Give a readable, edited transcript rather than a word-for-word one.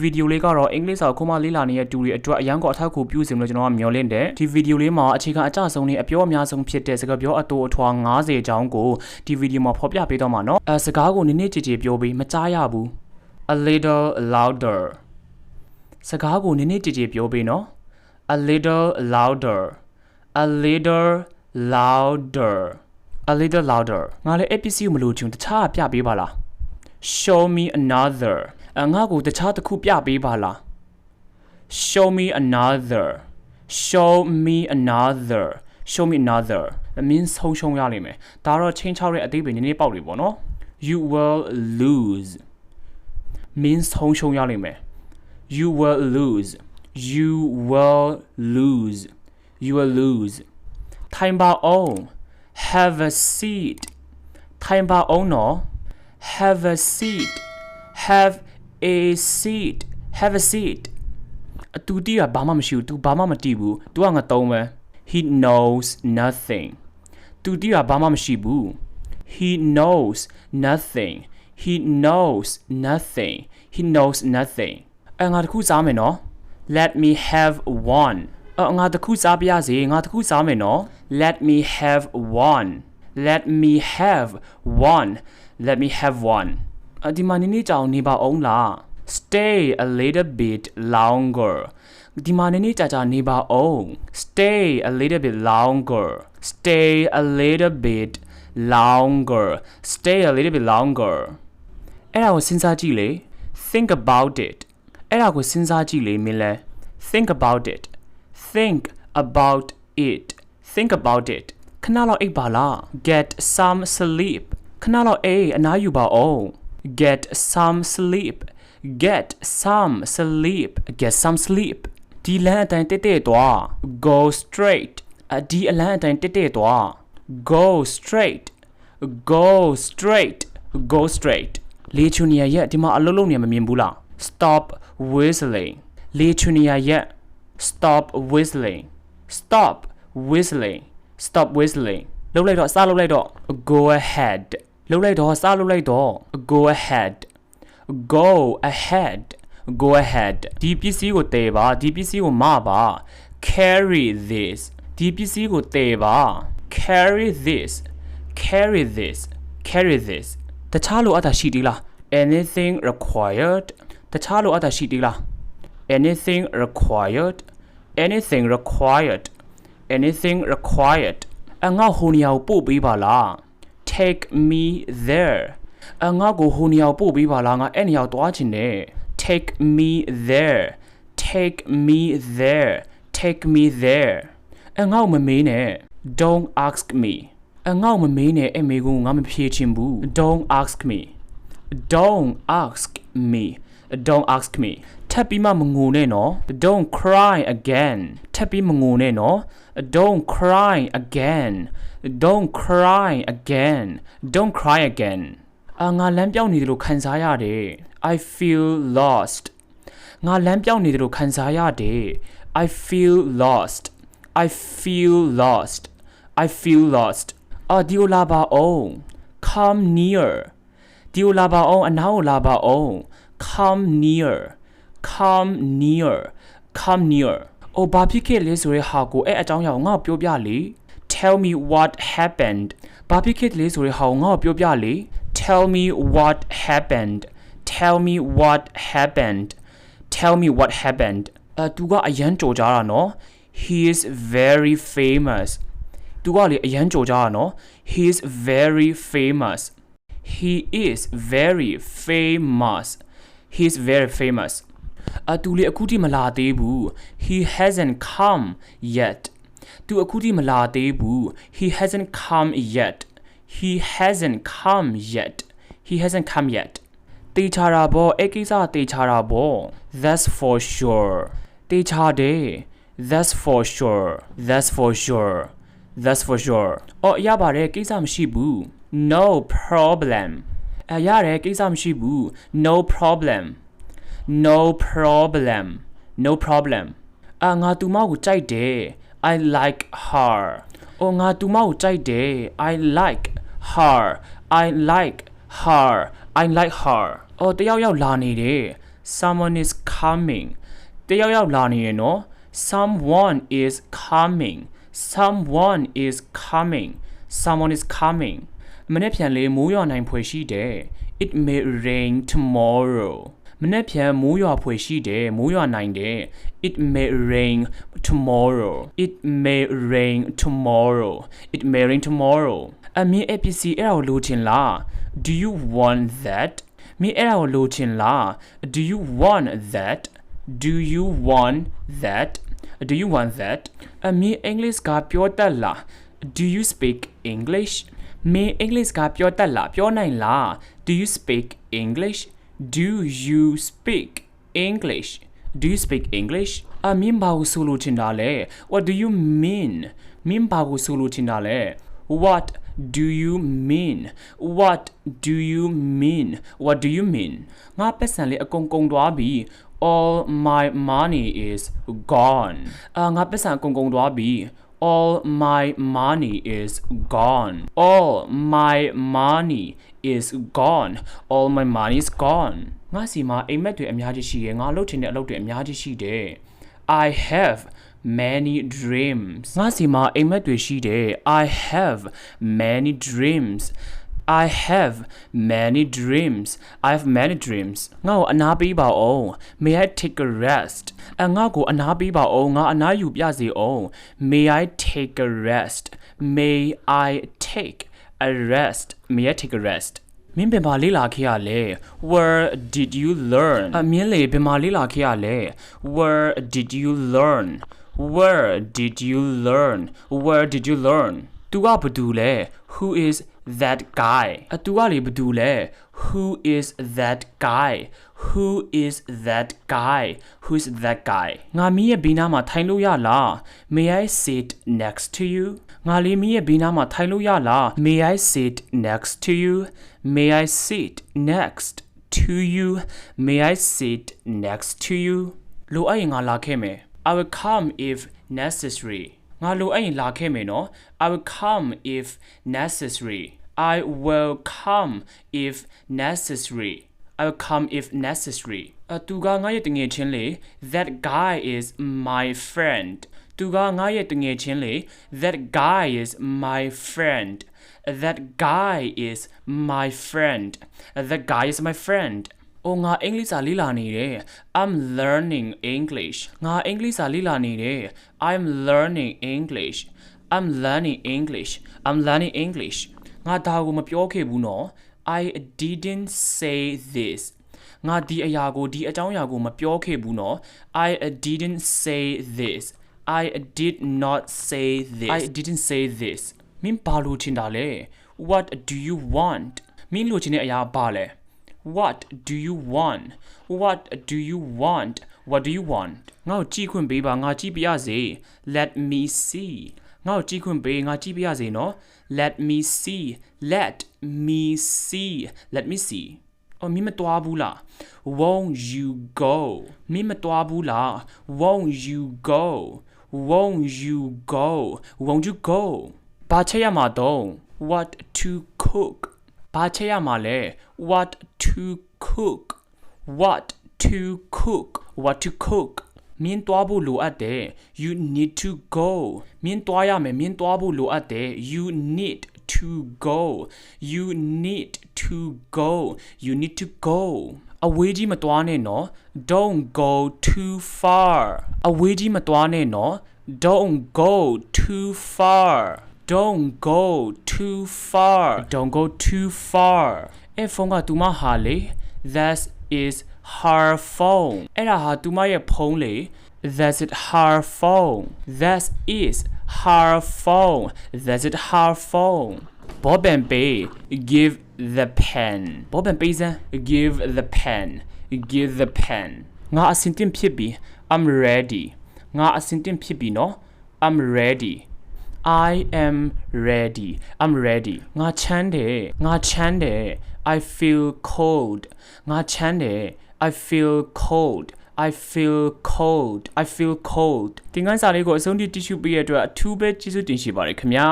video လေးကတော့အင်္ဂလိပ်စာကိုမှလေးလာနေတဲ့တူတွေအတွက်အရန်ကိုအထောက်အကူပြုစေမလို့ကျွန်တော်ကမျှော်လင့်တယ်ဒီ video လေးမှာအခြေခံအကျဆုံးနဲ့အပြောအများဆုံးဖြစ်တဲ့စကားပြောအတူအထွာ90ကျောင်းကိုဒီ video မှာဖော်ပြပေးတော့မှာเนาะစကားကိုနည်းနည်းကြည်ကြည်ပြောပြီးမကြားရဘူး a little louder စကားကိုနည်းနည်းကြည်ကြည်ပြောပေးเนาะ a little louder a little louder a little louder ငါလည်း APC ကိုမလို့ချင်တခြားပြပေးပါလား show me another ငါကိုတခြားတစ်ခုပြပေးပါလား show me another show me another show me another means ဆုံးရလိမ့်မယ်ဒါတော့ချင်းချောက်တဲ့အသေးပဲနည်းနည်းပေါက်လေးပေါ့နော် you will lose means ဆုံးရလိမ့်မယ် you will lose you will lose you will lose ထိုင်ပါအောင် have a seat ထိုင်ပါအောင်နော် have a seat have a seat have a seat သူတီးတာဘာမှမရှိဘူး तू ဘာမှမတီးဘူး तू ကငါတုံးပဲ he knows nothing သူတီးတာဘာမှမရှိဘူး he knows nothing he knows nothing he knows nothing ငါတခုစားမယ်နော် let me have one ငါတခုစားပြရစီငါတခုစားမယ်နော် let me have one let me have one let me have one ဒီမှာနည်းနည်းကြောင်နေပါအောင်လား stay a little bit longer ဒီမှာနည်းနည်းကြာနေပါအောင် stay a little bit longer stay a little bit longer stay a little bit longer အဲ့ဒါကိုစဉ်းစားကြည့်လေ think about it အဲ့ဒါကိုစဉ်းစားကြည့်လေမင်းလဲ think about it think about it think about it ခဏလောက်အိပ်ပါလား get some sleep ခဏလောက်အေးအနားယူပါအောင် get some sleep get some sleep get some sleep ဒီလမ်းအတိုင်းတက်သွား go straight ဒီအလမ်းအတိုင်းတက်သွား go straight go straight go straight လေချူနီယာရဲ့ဒီမှာအလုံးလုံးနေမမြင်ဘူးလား stop whistling လေချူနီယာရဲ့ stop whistling stop whistling stop whistling လုပ်လိုက်တော့စလုပ်လိုက်တော့ go ahead လုပ်လိုက်တော့စလုပ်လိုက်တော့ go ahead go ahead go ahead ဒီပစ္စည်းကိုတည်ပါဒီပစ္စည်းကိုမပါ carry this ဒီပစ္စည်းကိုတည်ပါ carry this carry this carry this တခြားလိုအပ်တာရှိသေးလား anything required တခြားလိုအပ်တာရှိသေးလား anything required anything required anything required ငါဟိုနေရာကိုပို့ပေးပါလား take me there ငါကိုဟိုနေရာကိုပို့ပေးပါလားငါအဲ့နေရာကိုသွားချင်တယ် take me there take me there take me there ငါ့ကိုမမေးနဲ့ don't ask me ငါ့ကိုမမေးနဲ့အဲ့မေကိုငါမဖြေချင်ဘူး don't ask me don't ask me don't ask me ထပ်ပြီးမှမငိုနဲ့နော် don't cry again ထပ်ပြီးမငိုနဲ့နော် don't cry again don't cry again don't cry again ငါလမ်းပြောင်းနေတယ်လို့ခံစားရတယ် I feel lost ငါလမ်းပြောင်းနေတယ်လို့ခံစားရတယ် I feel lost I feel lost I feel lost ဒီကိုလာပါအောင် come near ဒီကိုလာပါအောင်အနားကိုလာပါအောင် come near come near come near ဘာဖြစ်ခဲ့လဲဆိုရဲဟာကိုအဲ့အကြောင်းအရာကိုငါ့ကိုပြောပြလေ tell me what happened ဘာဖြစ်ခဲ့လဲဆိုရဲဟာကိုငါ့ကိုပြောပြလေ tell me what happened tell me what happened tell me what happened သူကအရန်ကြော်ကြတာနော် he is very famous သူကလေအရန်ကြော်ကြတာနော် he is very famous he is very famous he is very famous သူလေအခုထိမလာသေးဘူး he hasn't come yet သူအခုထိမလာသေးဘူး he hasn't come yet he hasn't come yet he hasn't come yet တေချာတာပေါ့အဲ့ကိစ္စတေချာတာပေါ့ that's for sure တေချာတယ် that's for sure that's for sure that's for sure ရပါတယ်ကိစ္စမရှိဘူး no problem ရတယ်ကိစ္စမရှိဘူး no problem no problem no problem ငါသူမကိုကြိုက်တယ် I like her ငါသူမကိုကြိုက်တယ် I like her I like her I like her တယောက်ယောက်လာနေတယ် someone is coming တယောက်ယောက်လာနေရနော် someone is coming someone is coming someone is coming မနေ့ပြန်လေမိုးရွာနိုင်ဖွယ်ရှိတယ် it may rain tomorrow မနေ့ပြန်မိုးရွာဖွယ်ရှိတယ်မိုးရွာနိုင်တယ် it may rain tomorrow it may rain tomorrow it may rain tomorrow အမင်းအပစ္စည်းအဲ့ဒါကိုလိုချင်လား do you want that မင်းအဲ့ဒါကိုလိုချင်လား do you want that do you want that do you want that အမင်းအင်္ဂလိပ်ကပြောတတ်လား do you speak English မင်းအင်္ဂလိပ်ကပြောတတ်လားပြောနိုင်လား do you speak English do you speak English do you speak English အမင်းဘာကိုဆိုလိုချင်တာလဲ what do you mean မင်းဘာကိုဆိုလိုချင်တာလဲ what do you mean what do you mean what do you mean ငါပတ်စံလေးအကုန်ကုန်သွားပြီ all my money is gone ငါပတ်စံအကုန်ကုန်သွားပြီ all my money is gone all my money is gone all my money is gone ငါစီမှာအိမ်မက်တွေအများကြီးရှိရယ်ငါလုပ်ချင်တဲ့အလုပ်တွေအများကြီးရှိတယ် I have many dreams ငါစီမှာအိမ်မက်တွေရှိတယ် I have many dreams I have many dreams I have many dreams ငါ့ကိုအနားပေးပါအောင် May I take a rest ငါ့ကိုအနားပေးပါအောင်ငါအနားယူပြစေအောင် May I take a rest May I take a rest May I take a rest မင်းဘယ်မှာလေ့လာခဲ့ရလဲ Where did you learn မင်းလေဘယ်မှာလေ့လာခဲ့ရလဲ Where did you learn Where did you learn Where did you learn သူကဘာတူလဲ Who is that guy သူကလေဘာတူလဲ Who is that guy Who is that guy Who is that guy ငါမင်းရဲ့ဘေးနားမှာထိုင်လို့ရလား May I sit next to you ငါလေးမင်းရဲ့ဘေးနားမှာထိုင်လို့ရလား May I sit next to you May I sit next to you May I sit next to you လိုအပ်ရင်ငါလာခဲ့မယ် I will come if necessary ငါလိုအပ်ရင်လာခဲ့မယ်နော် I will come if necessary I will come if necessary I will come if necessary သူကငါရဲ့တငယ်ချင်းလေ That guy is my friend သူကငါရဲ့တငယ်ချင်းလေ That guy is my friend That guy is my friend That guy is my friend ငါအင်္ဂလိပ်စာလေ့လာနေတယ် I'm learning English ငါအင်္ဂလိပ်စာလေ့လာနေတယ် I'm learning English I'm learning English I'm learning English ငါဒါကိုမပြောခဲ့ဘူးနော် I didn't say this ငါဒီအရာကိုဒီအကြောင်းအရာကိုမပြောခဲ့ဘူးနော် I didn't say this I did not say this I didn't say this မင်းဘာလို့ချင်တာလဲ What do you want မင်းလိုချင်တဲ့အရာဘာလဲ What do you want What do you want What do you want ငါ့ကိုကြည့်ခွင့်ပေးပါငါကြည့်ပြရစေ Let me see ငါ့ကိုကြည့်ခွင့်ပေးငါကြည့်ပြရစေနော် Let me see Let me see Let me see မင်းမတွားဘူးလား Won't you go မင်းမတွားဘူးလား Won't you go Won't you go Won't you go ဘာချက်ရမှာတော့ What to cook ဘာချက်ရမှာလဲ What to cook What to cook What to cook မင်းတွားဖို့လိုအပ်တယ် You need to go မင်းတွားရမယ်မင်းတွားဖို့လိုအပ်တယ် You need to go You need to go You need to go အဝေးကြီးမတွားနဲ့နော် Don't go too far အဝေးကြီးမတွားနဲ့နော် Don't go too far Don't go too far Don't go too far ဖုန်းကသူမဟာလေ That is her phone အဲ့ဒါဟာသူမရဲ့ဖုန်းလေ That's it her phone That is her phone That's it her phone Bob and Bay give the pen Bob and Bay give the pen Give the pen ငါအဆင်သင့်ဖြစ်ပြီ I'm ready ငါအဆင်သင့်ဖြစ်ပြီနော် I'm ready I am ready I'm ready ငါချမ်းတယ် I feel cold ငါချမ်းတယ် I feel cold I feel cold I feel cold သင်ခန်းစာလေးကိုအဆုံးထိကြည့်ရှုပေးရတဲ့အတွက်အထူးပဲကျေးဇူးတင်ရှိပါတယ်ခင်ဗျာ